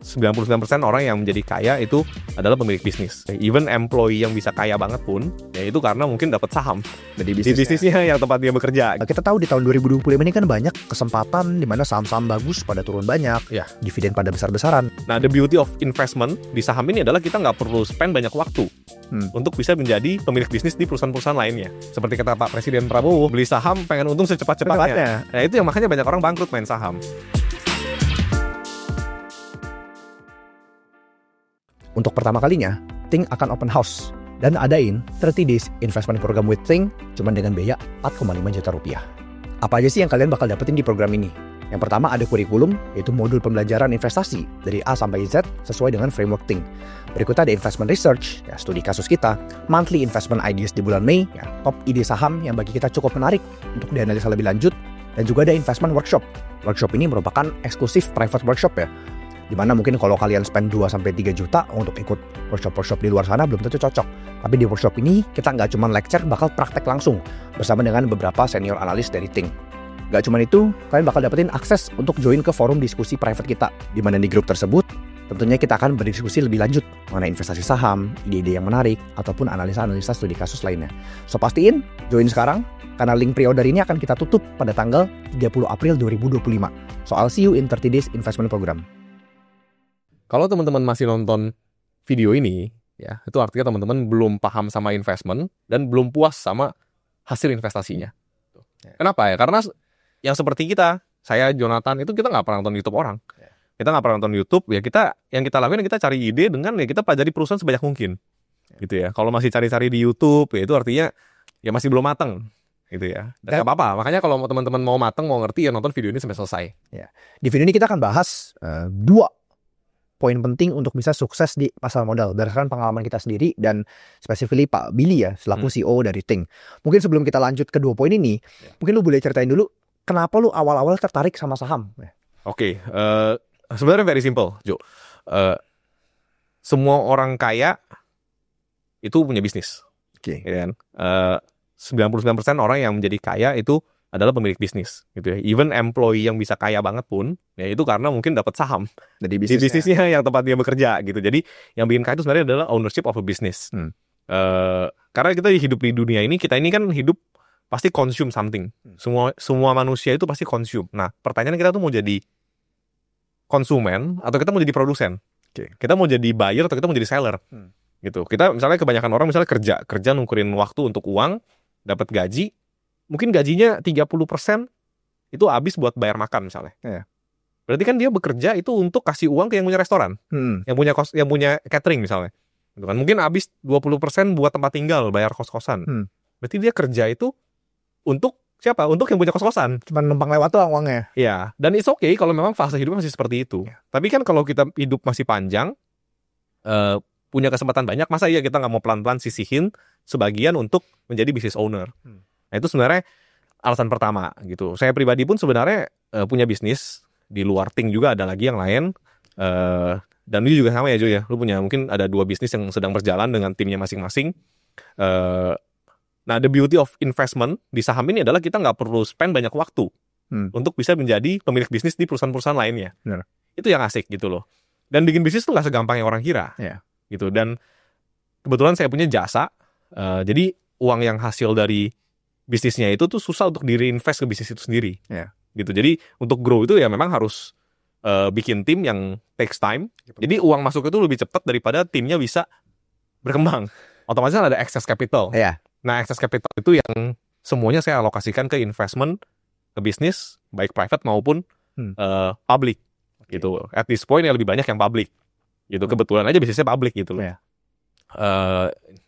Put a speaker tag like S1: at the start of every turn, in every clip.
S1: 99% orang yang menjadi kaya itu adalah pemilik bisnis. Even employee yang bisa kaya banget pun, ya itu karena mungkin dapat saham di bisnisnya yang tempat dia bekerja.
S2: Kita tahu di tahun 2025 ini kan banyak kesempatan di mana saham-saham bagus pada turun banyak,
S1: Ya.
S2: dividen pada besar-besaran.
S1: Nah, the beauty of investment di saham ini adalah kita nggak perlu spend banyak waktu untuk bisa menjadi pemilik bisnis di perusahaan-perusahaan lainnya. Seperti kata Pak Presiden Prabowo, beli saham pengen untung secepat-cepatnya. Nah, itu yang makanya banyak orang bangkrut main saham.
S2: Untuk pertama kalinya, Think akan open house dan adain 30 days investment program with Think cuma dengan biaya 4,5 juta rupiah. Apa aja sih yang kalian bakal dapetin di program ini? Yang pertama ada kurikulum, yaitu modul pembelajaran investasi dari A sampai Z sesuai dengan framework Think. Berikutnya ada investment research, ya studi kasus kita, monthly investment ideas di bulan Mei, ya top ide saham yang bagi kita cukup menarik untuk dianalisa lebih lanjut, dan juga ada investment workshop. Workshop ini merupakan eksklusif private workshop ya, dimana mungkin kalau kalian spend 2-3 juta untuk ikut workshop-workshop di luar sana belum tentu cocok. Tapi di workshop ini kita nggak cuma lecture, bakal praktek langsung bersama dengan beberapa senior analis dari Think. Gak cuma itu, kalian bakal dapetin akses untuk join ke forum diskusi private kita, di mana di grup tersebut tentunya kita akan berdiskusi lebih lanjut mengenai investasi saham, ide-ide yang menarik, ataupun analisa-analisa studi kasus lainnya. So pastiin join sekarang, karena link pre-order ini akan kita tutup pada tanggal 30 April 2025. So I'll see you in 30 days investment program.
S1: Kalau teman-teman masih nonton video ini, ya itu artinya teman-teman belum paham sama investment dan belum puas sama hasil investasinya. Kenapa ya? Karena yang seperti kita, saya Jonathan itu kita nggak pernah nonton YouTube orang. Kita nggak pernah nonton YouTube, ya yang kita lakuin kita cari ide dengan ya kita pelajari perusahaan sebanyak mungkin, gitu ya. Kalau masih cari-cari di YouTube, ya itu artinya ya masih belum mateng, gitu ya. Dan nggak apa-apa. Makanya kalau teman-teman mau mateng, mau ngerti ya nonton video ini sampai selesai.
S2: Ya. Di video ini kita akan bahas 2 poin penting untuk bisa sukses di pasar modal berdasarkan pengalaman kita sendiri dan specifically Pak Billy ya selaku CEO dari Think. Mungkin sebelum kita lanjut ke 2 poin ini, mungkin lu boleh ceritain dulu kenapa lu awal-awal tertarik sama saham?
S1: Oke, sebenarnya very simple, Jo. Semua orang kaya itu punya bisnis.
S2: Oke.
S1: Ya kan? 99% orang yang menjadi kaya itu adalah pemilik bisnis, gitu ya. Even employee yang bisa kaya banget pun, ya itu karena mungkin dapat saham di bisnisnya yang tempat dia bekerja, gitu. Jadi yang bikin kaya itu sebenarnya adalah ownership of a business. Karena kita hidup di dunia ini, kita ini kan hidup pasti consume something. Semua manusia itu pasti consume. Nah, pertanyaan kita tuh mau jadi konsumen atau kita mau jadi produsen? Kita mau jadi buyer atau kita mau jadi seller? Gitu. Kita misalnya kebanyakan orang misalnya kerja nungkurin waktu untuk uang, dapat gaji. Mungkin gajinya 30% itu habis buat bayar makan misalnya. Berarti kan dia bekerja itu untuk kasih uang ke yang punya restoran, yang punya catering misalnya. Gitu kan. Mungkin habis 20% buat tempat tinggal, bayar kos-kosan. Berarti dia kerja itu untuk siapa? Untuk yang punya kos-kosan.
S2: Cuma numpang lewat tuh uangnya.
S1: Iya, dan it's okay kalau memang fase hidupnya masih seperti itu. Tapi kan kalau kita hidup masih panjang, punya kesempatan banyak, masa iya kita nggak mau pelan-pelan sisihin sebagian untuk menjadi business owner? Nah, itu sebenarnya alasan pertama gitu. Saya pribadi pun sebenarnya punya bisnis di luar Think juga ada lagi yang lain. Dan lu juga sama ya Jo ya. Lu punya mungkin ada 2 bisnis yang sedang berjalan dengan timnya masing-masing. Nah, the beauty of investment di saham ini adalah kita nggak perlu spend banyak waktu untuk bisa menjadi pemilik bisnis di perusahaan-perusahaan lainnya. Itu yang asik gitu loh. Dan bikin bisnis tuh nggak segampang yang orang kira. Gitu. Dan kebetulan saya punya jasa. Jadi uang yang hasil dari bisnisnya itu tuh susah untuk di-reinvest ke bisnis itu sendiri. Gitu. Jadi untuk grow itu ya memang harus bikin tim yang takes time. Jadi uang masuk itu lebih cepat daripada timnya bisa berkembang. Otomatis ada excess capital. Nah, excess capital itu yang semuanya saya alokasikan ke investment, ke bisnis, baik private maupun public. Gitu. At this point ya lebih banyak yang public. Gitu. Kebetulan aja bisnisnya public gitu loh.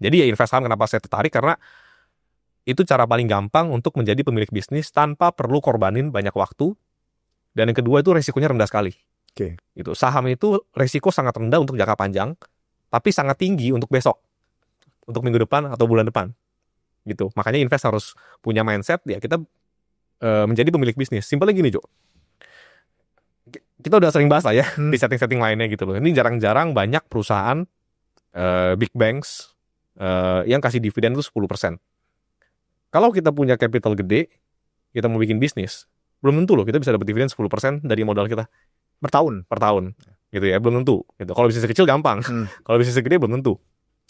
S1: Jadi ya invest saham kenapa saya tertarik, karena itu cara paling gampang untuk menjadi pemilik bisnis tanpa perlu korbanin banyak waktu. Dan yang kedua itu resikonya rendah sekali. Gitu. Saham itu resiko sangat rendah untuk jangka panjang, tapi sangat tinggi untuk besok, untuk minggu depan atau bulan depan. Gitu. Makanya invest harus punya mindset ya kita menjadi pemilik bisnis. Simpelnya gini Jo, kita udah sering bahas lah ya di setting-setting lainnya gitu loh. Ini jarang-jarang banyak perusahaan big banks yang kasih dividen itu 10%. Kalau kita punya capital gede, kita mau bikin bisnis, belum tentu loh kita bisa dapat dividen 10% dari modal kita.
S2: Per tahun.
S1: gitu ya, belum tentu. Gitu. Kalau bisnis kecil gampang, kalau bisnis gede belum tentu.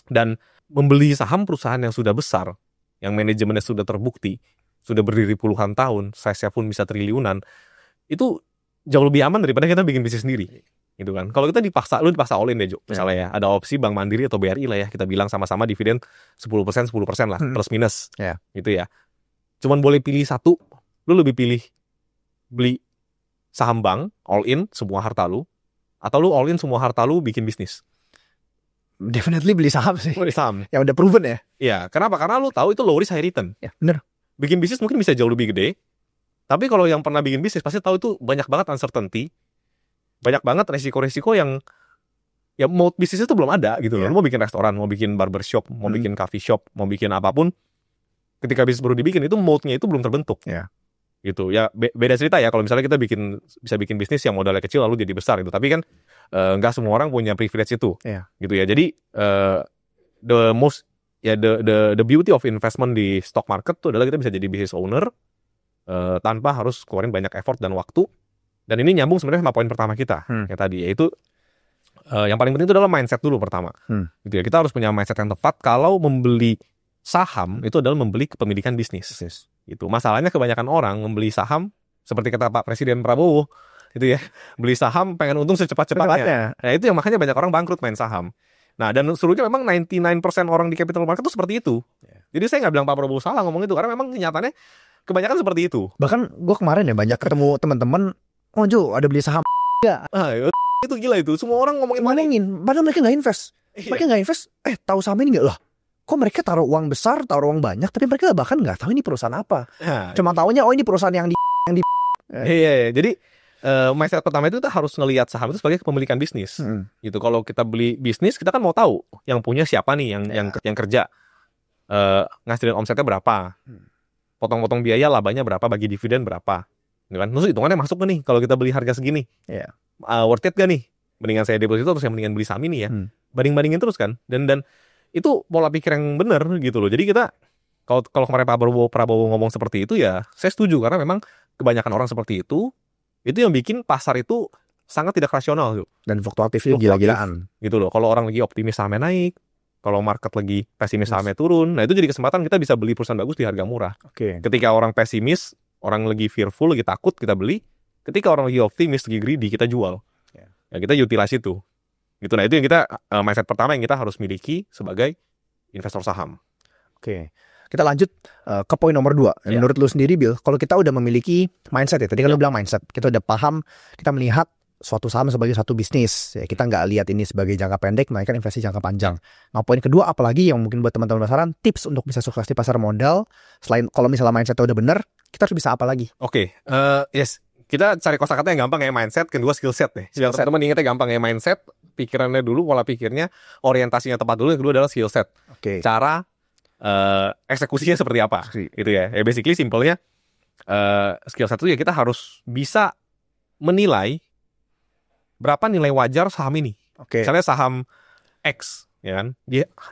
S1: Dan membeli saham perusahaan yang sudah besar, yang manajemennya sudah terbukti, sudah berdiri puluhan tahun, size-nya pun bisa triliunan, itu jauh lebih aman daripada kita bikin bisnis sendiri. Gitu kan. Kalau kita lu dipaksa all in deh, Jo. Misalnya ya, ada opsi Bank Mandiri atau BRI lah ya, kita bilang sama-sama dividen 10% lah, plus minus. Gitu ya. Cuman boleh pilih satu, lu lebih pilih beli saham bank, all in semua harta lu, atau lu all in semua harta lu bikin bisnis?
S2: Definitely beli saham sih.
S1: Beli saham.
S2: Yang udah proven ya.
S1: Iya, kenapa? Karena lu tahu itu low risk high return.
S2: Ya, bener.
S1: Bikin bisnis mungkin bisa jauh lebih gede, tapi kalau yang pernah bikin bisnis pasti tahu itu banyak banget uncertainty, banyak banget resiko-resiko yang ya mode bisnisnya itu belum ada gitu loh. Lu mau bikin restoran, mau bikin barbershop, mau bikin coffee shop, mau bikin apapun, ketika bisnis baru dibikin itu mode-nya itu belum terbentuk. Gitu ya, beda cerita ya kalau misalnya kita bisa bikin bisnis yang modalnya kecil lalu jadi besar gitu. Tapi kan nggak semua orang punya privilege itu. Gitu ya. Jadi the beauty of investment di stock market itu adalah kita bisa jadi business owner tanpa harus keluarin banyak effort dan waktu. Dan ini nyambung sebenarnya sama poin pertama kita yang tadi, yaitu yang paling penting itu adalah mindset dulu pertama. Gitu ya. Kita harus punya mindset yang tepat kalau membeli saham itu adalah membeli kepemilikan bisnis. Gitu. Masalahnya kebanyakan orang membeli saham seperti kata Pak Presiden Prabowo, itu ya, beli saham pengen untung secepat-cepatnya. Nah, itu yang makanya banyak orang bangkrut main saham. Nah, dan seluruhnya memang 99% orang di capital market itu seperti itu. Jadi saya nggak bilang Pak Prabowo salah ngomong itu, karena memang kenyataannya kebanyakan seperti itu.
S2: Bahkan gue kemarin ya banyak ketemu teman-teman, oh Jo, ada beli saham nggak?
S1: Itu gila itu, semua orang ngomongin,
S2: padahal mereka nggak invest. Mereka nggak invest, tahu saham ini nggak lah? Kok mereka taruh uang besar, taruh uang banyak, tapi mereka bahkan nggak tahu ini perusahaan apa. Cuma taunya ini perusahaan yang di.
S1: Iya. Jadi mindset pertama itu kita harus ngelihat saham itu sebagai kepemilikan bisnis. Gitu. Kalau kita beli bisnis, kita kan mau tahu yang punya siapa nih, yang kerja, ngasilin omsetnya berapa, potong-potong biaya, labanya berapa, bagi dividen berapa. Gitu kan? Terus hitungannya masuk nih kalau kita beli harga segini. Worth it gak nih? Mendingan saya deposito terus yang mendingan beli saham ini ya. Banding-bandingin terus kan. Dan itu pola pikir yang benar gitu loh. Jadi kita kalau kemarin Pak Prabowo ngomong seperti itu ya, saya setuju karena memang kebanyakan orang seperti itu yang bikin pasar itu sangat tidak rasional tuh.
S2: Dan fluktuatifnya gila-gilaan.
S1: Gitu loh. Kalau orang lagi optimis sahamnya naik, kalau market lagi pesimis sahamnya turun, nah itu jadi kesempatan kita bisa beli perusahaan bagus di harga murah. Ketika orang pesimis, orang lagi fearful, lagi takut, kita beli. Ketika orang lagi optimis, lagi greedy, kita jual. Ya kita utilize itu. Gitu. Nah itu yang kita mindset pertama yang kita harus miliki sebagai investor saham.
S2: Kita lanjut ke poin nomor 2. Menurut lu sendiri, Bill, kalau kita udah memiliki mindset ya, tadi kan lu bilang mindset, kita udah paham, kita melihat suatu saham sebagai satu bisnis, ya, kita nggak lihat ini sebagai jangka pendek, melainkan investasi jangka panjang. Nah, poin kedua, apalagi yang mungkin buat teman-teman penasaran, tips untuk bisa sukses di pasar modal, selain kalau misalnya mindsetnya udah benar, kita harus bisa apa lagi?
S1: Yes. Kita cari kosakata yang gampang ya, mindset, kedua skill set deh. Biar teman-teman ingatnya gampang ya, mindset, pikirannya dulu, pola pikirnya, orientasinya tepat dulu, yang kedua adalah skill set. Cara eksekusinya seperti apa, gitu ya. Basically simpelnya skill set itu ya kita harus bisa menilai berapa nilai wajar saham ini. Misalnya saham X, ya kan?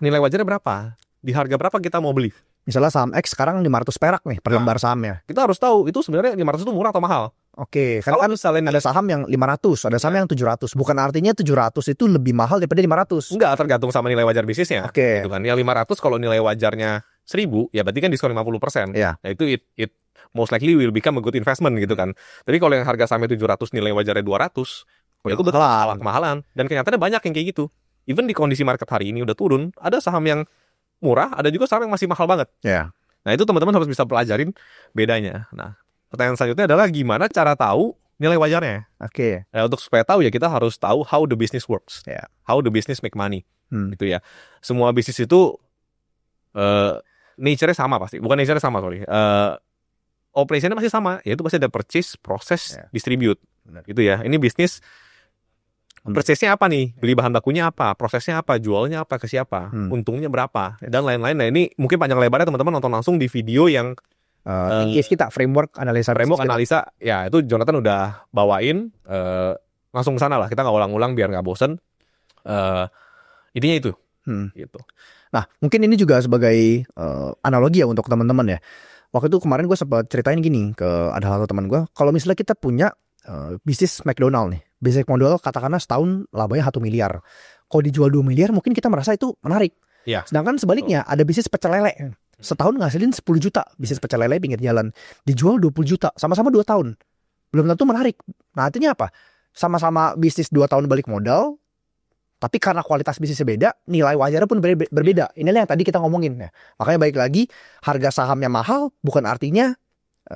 S1: Nilai wajarnya berapa? Di harga berapa kita mau beli?
S2: Misalnya saham X sekarang 500 perak nih per lembar sahamnya.
S1: Kita harus tahu itu sebenarnya 500 itu murah atau mahal.
S2: Karena kan misalnya ada saham yang 500, ada saham yang 700. Bukan artinya 700 itu lebih mahal daripada 500.
S1: Enggak, tergantung sama nilai wajar bisnisnya. Gitu kan. Ya 500 kalau nilai wajarnya 1000, ya berarti kan diskon 50%. Nah itu it most likely will become a good investment gitu kan. Tapi kalau yang harga sahamnya 700 nilai wajarnya 200, ya itu betul kemahalan. Dan kenyataannya banyak yang kayak gitu. Even di kondisi market hari ini udah turun, ada saham yang murah, ada juga saham yang masih mahal banget. Nah itu teman-teman harus bisa pelajarin bedanya. Nah pertanyaan selanjutnya adalah gimana cara tahu nilai wajarnya? Nah, untuk supaya tahu ya kita harus tahu how the business works, how the business make money, gitu ya. Semua bisnis itu nature-nya sama pasti, bukan nature-nya sama operation-nya masih sama, yaitu pasti ada purchase, proses, distribute, gitu ya. Ini bisnis purchase-nya apa nih? Beli bahan bakunya apa? Prosesnya apa? Jualnya apa? Ke siapa? Untungnya berapa? Dan lain-lain. Nah ini mungkin panjang lebarnya teman-teman nonton langsung di video yang
S2: kita framework analisa,
S1: ya itu Jonathan udah bawain, langsung ke sana lah, kita nggak ulang-ulang biar nggak bosen. Intinya itu gitu.
S2: Nah mungkin ini juga sebagai analogi ya untuk teman-teman ya. Waktu itu kemarin gue sempat ceritain gini ke ada satu teman gue, kalau misalnya kita punya bisnis McDonald nih, Basic model katakanlah setahun labanya 1 miliar. Kalau dijual 2 miliar mungkin kita merasa itu menarik.
S1: Ya.
S2: Sedangkan sebaliknya ada bisnis pecel lele. Setahun ngasilin 10 juta. Bisnis pecel lele pinggir jalan. Dijual 20 juta. Sama-sama 2 tahun. Belum tentu menarik. Nah artinya apa? Sama-sama bisnis 2 tahun balik modal. Tapi karena kualitas bisnisnya beda, nilai wajarnya pun berbeda. Inilah yang tadi kita ngomongin. Ya. Makanya baik lagi, harga sahamnya mahal bukan artinya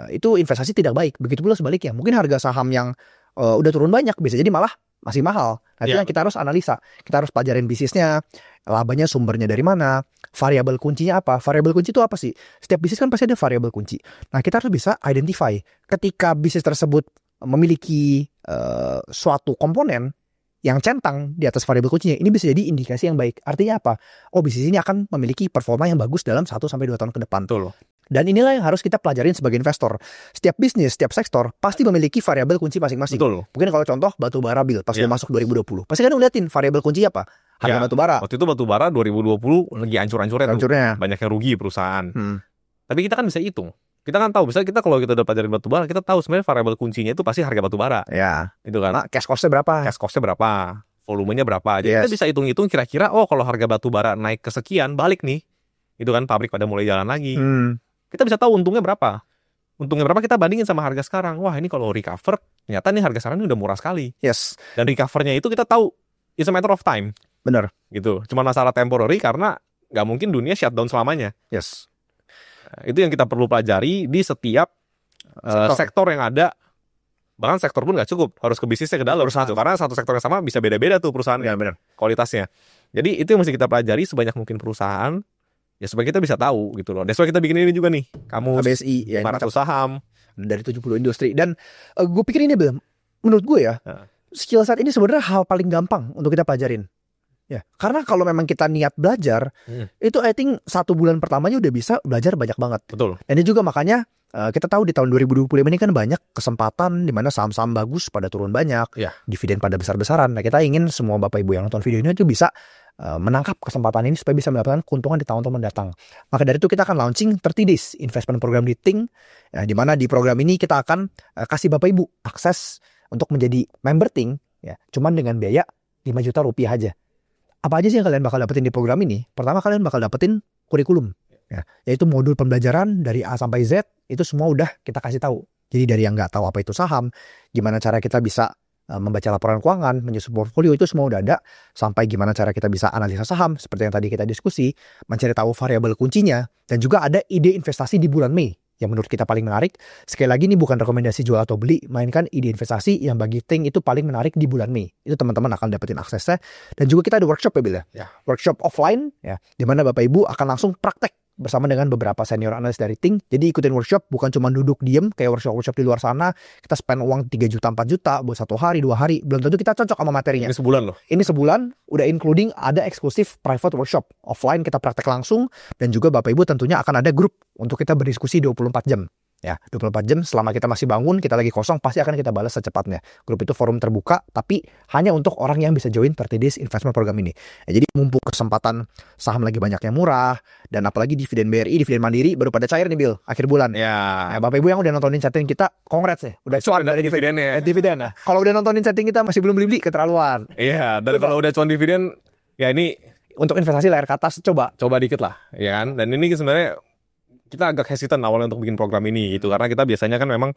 S2: itu investasi tidak baik. Begitu pula sebaliknya. Mungkin harga saham yang udah turun banyak, bisa jadi malah masih mahal. Nah, itu yang kita harus analisa. Kita harus pelajarin bisnisnya, labanya sumbernya dari mana, variabel kuncinya apa. Variabel kunci itu apa sih? Setiap bisnis kan pasti ada variabel kunci. Nah, kita harus bisa identify. Ketika bisnis tersebut memiliki suatu komponen yang centang di atas variabel kuncinya, ini bisa jadi indikasi yang baik. Artinya apa? Oh, bisnis ini akan memiliki performa yang bagus dalam 1-2 tahun ke depan.
S1: Betul.
S2: Dan inilah yang harus kita pelajarin sebagai investor. Setiap bisnis, setiap sektor pasti memiliki variabel kunci masing-masing.
S1: Betul.
S2: Mungkin kalau contoh batu bara Bill, pas dia masuk 2020. Pasti kan ngeliatin variabel kunci apa? Harga batu bara.
S1: Waktu itu batu bara 2020 lagi hancur-hancurnya. Banyak yang rugi perusahaan. Tapi kita kan bisa hitung. Kita kan tahu, misalnya kita kalau kita udah pelajarin batu bara, kita tahu sebenarnya variabel kuncinya itu pasti harga batu bara.
S2: Ya.
S1: Itu kan.
S2: Nah, cash cost-nya berapa?
S1: Cash cost-nya berapa? Volumenya berapa? Jadi kita bisa hitung-hitung kira-kira, oh kalau harga batu bara naik ke sekian, balik nih. Itu kan pabrik pada mulai jalan lagi. Kita bisa tahu untungnya berapa. Untungnya berapa kita bandingin sama harga sekarang. Wah ini kalau recover, ternyata nih harga sekarang ini udah murah sekali.
S2: Yes.
S1: Dan recovernya itu kita tahu, it's a matter of time.
S2: Bener.
S1: Gitu. Cuma masalah temporary karena nggak mungkin dunia shutdown selamanya.
S2: Yes.
S1: Itu yang kita perlu pelajari di setiap sektor yang ada. Bahkan sektor pun nggak cukup, harus ke bisnisnya ke dalam. Karena satu sektor yang sama bisa beda-beda tuh perusahaan kualitasnya. Jadi itu yang mesti kita pelajari sebanyak mungkin perusahaan, ya supaya kita bisa tahu gitu loh. That's why kita bikin ini juga nih, kamu
S2: ABSI,
S1: 500 saham
S2: dari 70 industri. Dan gue pikir ini Bill, menurut gue ya, skill set ini sebenarnya hal paling gampang untuk kita pelajarin. Ya, karena kalau memang kita niat belajar, itu I think 1 bulan pertamanya udah bisa belajar banyak banget.
S1: Betul.
S2: Dan ini juga makanya kita tahu di tahun 2025 ini kan banyak kesempatan di mana saham-saham bagus pada turun banyak, dividen pada besar-besaran. Nah, kita ingin semua Bapak Ibu yang nonton video ini itu bisa menangkap kesempatan ini supaya bisa mendapatkan keuntungan di tahun-tahun mendatang. Maka dari itu kita akan launching 30 Days Investment Program di Think, di mana di program ini kita akan kasih Bapak Ibu akses untuk menjadi member Think, ya, cuman dengan biaya 5 juta rupiah aja. Apa aja sih yang kalian bakal dapetin di program ini? Pertama, kalian bakal dapetin kurikulum, ya, yaitu modul pembelajaran dari A sampai Z, itu semua udah kita kasih tahu. Jadi dari yang nggak tahu apa itu saham, gimana cara kita bisa membaca laporan keuangan, menyusun portfolio, itu semua udah ada, sampai gimana cara kita bisa analisa saham, seperti yang tadi kita diskusi, mencari tahu variabel kuncinya, dan juga ada ide investasi di bulan Mei, yang menurut kita paling menarik. Sekali lagi ini bukan rekomendasi jual atau beli, mainkan ide investasi yang bagi Think itu paling menarik di bulan Mei. Itu teman-teman akan dapetin aksesnya. Dan juga kita ada workshop ya Bill ya. Workshop offline ya, di mana Bapak Ibu akan langsung praktek bersama dengan beberapa senior analis dari Think. Jadi ikutin workshop, bukan cuma duduk diem kayak workshop di luar sana. Kita spend uang 3 juta 4 juta buat 1 hari 2 hari, belum tentu kita cocok sama materinya.
S1: Ini sebulan loh.
S2: Ini sebulan udah including ada eksklusif private workshop offline, kita praktek langsung. Dan juga Bapak Ibu tentunya akan ada grup untuk kita berdiskusi 24 jam. Ya, 24 jam selama kita masih bangun, kita lagi kosong, pasti akan kita balas secepatnya. Grup itu forum terbuka, tapi hanya untuk orang yang bisa join 30 Days Investment Program ini. Ya, jadi mumpung kesempatan saham lagi banyak yang murah, dan apalagi dividen BRI, dividen Mandiri baru pada cair nih Bill, akhir bulan.
S1: Ya.
S2: Nah, Bapak Ibu yang udah nontonin chatting kita, congrats ya. Udah cuan dari dividennya. Dividen. Nah, kalau udah nontonin chatting kita masih belum beli keterlaluan.
S1: Iya, dan kalau udah cuan dividen, ya ini
S2: untuk investasi layar ke atas coba
S1: dikit lah, ya kan. Dan ini sebenarnya kita agak hesitant awalnya untuk bikin program ini gitu, karena kita biasanya kan memang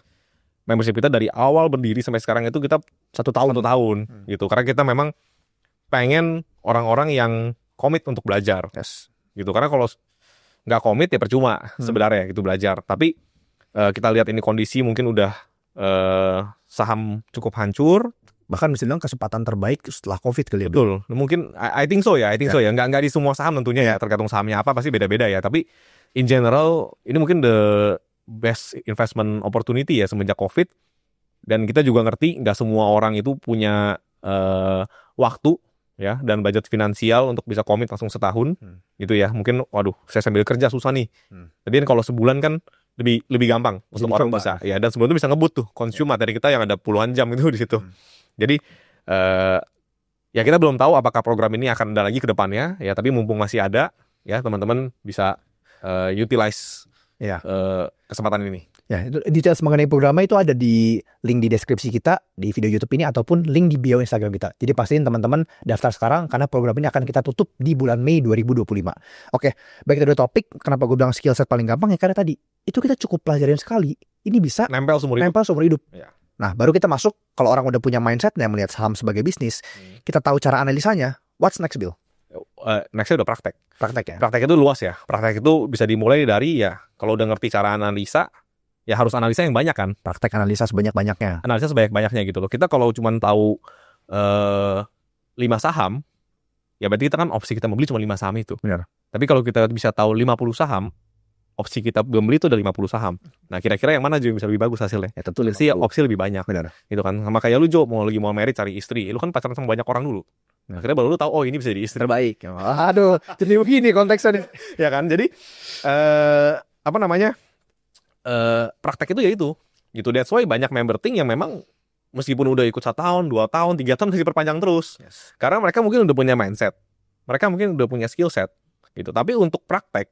S1: membership kita dari awal berdiri sampai sekarang itu kita 1 tahun gitu, karena kita memang pengen orang-orang yang komit untuk belajar, gitu. Karena kalau nggak komit ya percuma sebenarnya gitu belajar. Tapi kita lihat ini kondisi mungkin udah saham cukup hancur,
S2: bahkan bisa bilang kesempatan terbaik setelah COVID kali ya.
S1: Betul, mungkin I think so ya, nggak di semua saham tentunya ya, tergantung sahamnya apa pasti beda-beda ya. Tapi in general ini mungkin the best investment opportunity ya semenjak COVID. Dan kita juga ngerti nggak semua orang itu punya waktu ya dan budget finansial untuk bisa komit langsung setahun gitu ya. Mungkin waduh saya sambil kerja susah nih. Jadi kalau sebulan kan lebih gampang untuk orang bisa ya, dan sebelum itu bisa ngebut tuh consume materi kita yang ada puluhan jam itu di situ. Jadi ya kita belum tahu apakah program ini akan ada lagi ke depannya ya, tapi mumpung masih ada ya, teman-teman bisa utilize kesempatan ini.
S2: Ya, itu details mengenai programnya itu ada di link di deskripsi kita di video YouTube ini ataupun link di bio Instagram kita. Jadi pastiin teman-teman daftar sekarang karena program ini akan kita tutup di bulan Mei 2025. Oke, baik dari topik, kenapa gue bilang skill set paling gampang ya karena tadi itu kita cukup pelajarin sekali. Ini bisa
S1: nempel seumur hidup.
S2: Ya. Nah, baru kita masuk kalau orang udah punya mindset yang melihat saham sebagai bisnis, kita tahu cara analisanya. What's next, Bill?
S1: Nextnya udah praktek.
S2: Praktek ya.
S1: Praktek itu luas ya. Praktek itu bisa dimulai dari ya kalau udah ngerti cara analisa, ya harus analisa yang banyak kan.
S2: Praktek analisa sebanyak-banyaknya.
S1: Analisa sebanyak-banyaknya gitu loh. Kita kalau cuma tahu 5 saham, ya berarti kita kan opsi kita membeli cuma 5 saham itu.
S2: Benar.
S1: Tapi kalau kita bisa tahu 50 saham, opsi kita membeli itu udah 50 saham. Nah, kira-kira yang mana yang bisa lebih bagus hasilnya?
S2: Ya tentu
S1: sih opsi lebih banyak.
S2: Benar.
S1: Gitu kan. Sama kayak lu Jo, mau married cari istri, lu kan pacaran sama banyak orang dulu. Nah, akhirnya baru lu tahu oh ini bisa jadi istri
S2: terbaik. Aduh, jadi begini konteksnya.
S1: Ya kan? Jadi praktek itu ya itu. Gitu. That's why banyak member Think yang memang meskipun udah ikut 1 tahun, 2 tahun, 3 tahun masih perpanjang terus. Yes. Karena mereka mungkin udah punya mindset. Mereka mungkin udah punya skill set gitu. Tapi untuk praktek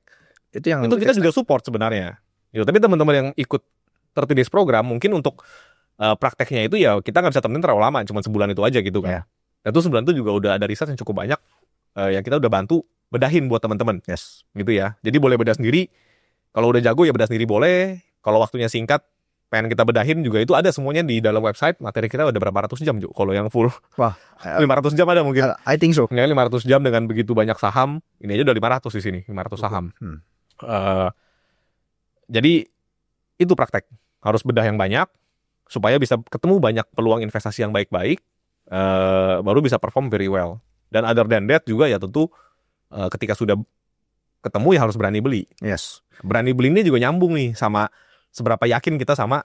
S1: itu kita juga support sebenarnya. Gitu. Tapi teman-teman yang ikut 30 days program mungkin untuk prakteknya itu ya kita nggak bisa temenin terlalu lama, cuma sebulan itu aja gitu kan. Yeah. Dan itu sebulan itu juga udah ada riset yang cukup banyak yang kita udah bantu bedahin buat teman-teman. Yes. Gitu ya. Jadi boleh bedah sendiri. Kalau udah jago ya bedah sendiri boleh. Kalau waktunya singkat pengen kita bedahin juga itu ada semuanya di dalam website. Materi kita udah berapa ratus jam juga. Kalau yang full. Wah, 500 jam ada mungkin.
S2: I think so.
S1: Ini 500 jam dengan begitu banyak saham. Ini aja udah 500 di sini, 500 saham. Jadi itu praktek. Harus bedah yang banyak supaya bisa ketemu banyak peluang investasi yang baik-baik, baru bisa perform very well. Dan other than that juga ya tentu ketika sudah ketemu ya harus berani beli. Yes. Berani beli ini juga nyambung nih sama seberapa yakin kita sama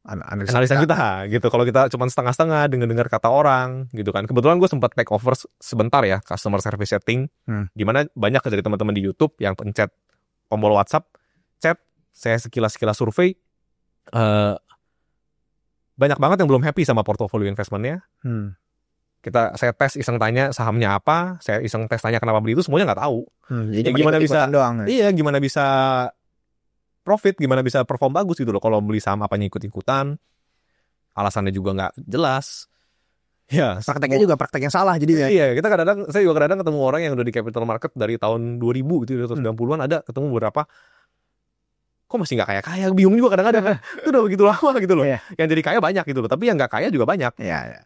S1: analisa kita gitu. Kalau kita cuma setengah-setengah dengar kata orang gitu kan. Kebetulan gue sempat take over sebentar ya customer service setting. Gimana banyak dari teman-teman di YouTube yang pencet tombol WhatsApp, chat, saya sekilas survei, banyak banget yang belum happy sama portofolio investmentnya. Saya tes iseng tanya sahamnya apa, saya iseng tes tanya kenapa beli itu, semuanya nggak tahu. Jadi gimana bisa doang, ya? Iya, gimana bisa profit, gimana bisa perform bagus gitu loh. Kalau beli saham apanya ikut-ikutan, alasannya juga nggak jelas. Ya,
S2: prakteknya juga praktek yang salah jadi ya.
S1: Iya, saya juga kadang ketemu orang yang udah di capital market dari tahun 2000 gitu, 90-an ada ketemu beberapa. Kok masih nggak kaya? Bingung juga kadang-kadang. Itu udah begitu lama gitu loh. Yang jadi kaya banyak gitu loh. Tapi yang nggak kaya juga banyak.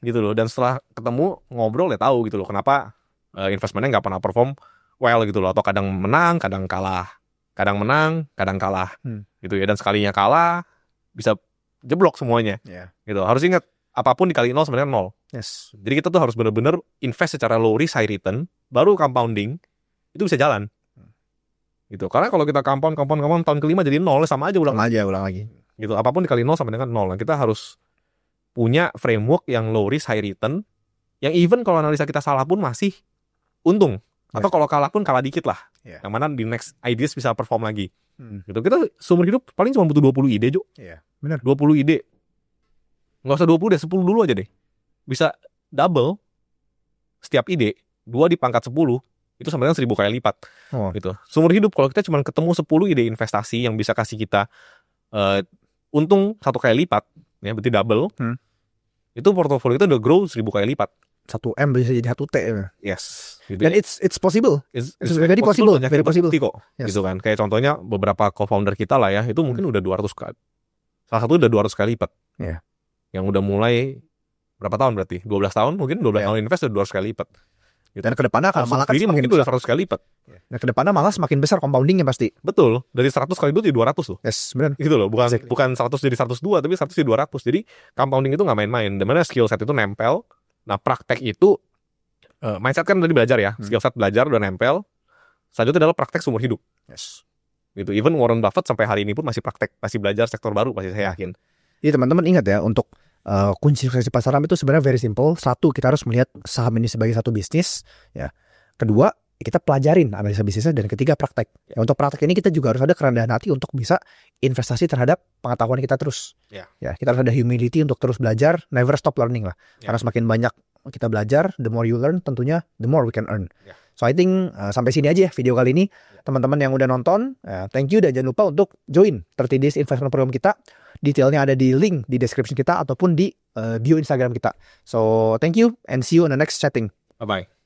S1: Gitu loh. Dan setelah ketemu ngobrol ya tahu gitu loh. Kenapa investmentnya nggak pernah perform well gitu loh. Atau kadang menang, kadang kalah. Kadang menang, kadang kalah. Gitu ya. Dan sekalinya kalah bisa jeblok semuanya. Gitu. Harus ingat apapun dikali 0 sebenarnya 0. Yes. Jadi kita tuh harus benar-benar invest secara low risk high return. Baru compounding itu bisa jalan. Gitu. Karena kalau kita compound tahun kelima jadi 0 sama aja ulang lagi. Gitu. Apapun dikali 0 sama dengan 0. Kita harus punya framework yang low risk high return yang even kalau analisa kita salah pun masih untung. Atau kalau kalah pun kalah dikit lah. Yang mana di next ideas bisa perform lagi. Gitu. Kita seumur hidup paling cuma butuh 20 ide, Jo. Benar. 20 ide. Enggak usah 20 deh, 10 dulu aja deh. Bisa double setiap ide, 2 dipangkat 10. Itu sama dengan 1000 kali lipat. Gitu. Seumur hidup kalau kita cuma ketemu 10 ide investasi yang bisa kasih kita untung 1 kali lipat, ya berarti double. Itu portofolio itu udah grow 1000 kali lipat.
S2: 1M bisa jadi 1T.
S1: Yes.
S2: Gitu. Dan it's possible. It's very possible. Very possible.
S1: Kok. Yes. Gitu kan. Kayak contohnya beberapa co-founder kita lah ya, itu mungkin udah 200 kali. Salah satu udah 200 kali lipat. Yang udah mulai berapa tahun berarti? 12 tahun mungkin, 12 tahun invest udah 200 kali lipat.
S2: Dan kedepannya malah kan
S1: semakin udah 100 kali lipat.
S2: Dan kedepannya malah semakin besar compoundingnya pasti.
S1: Betul. Dari 100 kali itu jadi 200 tuh.
S2: Yes, benar.
S1: Gitu loh. Bukan 100 jadi 102, tapi 100 jadi 200. Jadi compounding itu nggak main-main. Dimana skill set itu nempel. Nah praktek itu mindset kan tadi belajar ya. Skill set belajar udah nempel. Selanjutnya adalah praktek seumur hidup. Yes. Gitu. Even Warren Buffett sampai hari ini pun masih praktek, masih belajar sektor baru, pasti saya yakin.
S2: Jadi teman-teman ingat ya, untuk kunci sukses pasar saham itu sebenarnya very simple. Satu, kita harus melihat saham ini sebagai satu bisnis. Ya. Kedua, kita pelajarin analisa bisnisnya. Dan ketiga, praktek. Ya, untuk praktek ini kita juga harus ada kerendahan hati untuk bisa investasi terhadap pengetahuan kita terus. Ya, kita harus ada humility untuk terus belajar. Never stop learning lah. Karena semakin banyak kita belajar, the more you learn, tentunya the more we can earn. So I think sampai sini aja video kali ini. Teman-teman yang udah nonton, thank you dan jangan lupa untuk join 30 Days Investment Program kita. Detailnya ada di link di description kita ataupun di bio Instagram kita. So thank you and see you on the next chatting.
S1: Bye-bye.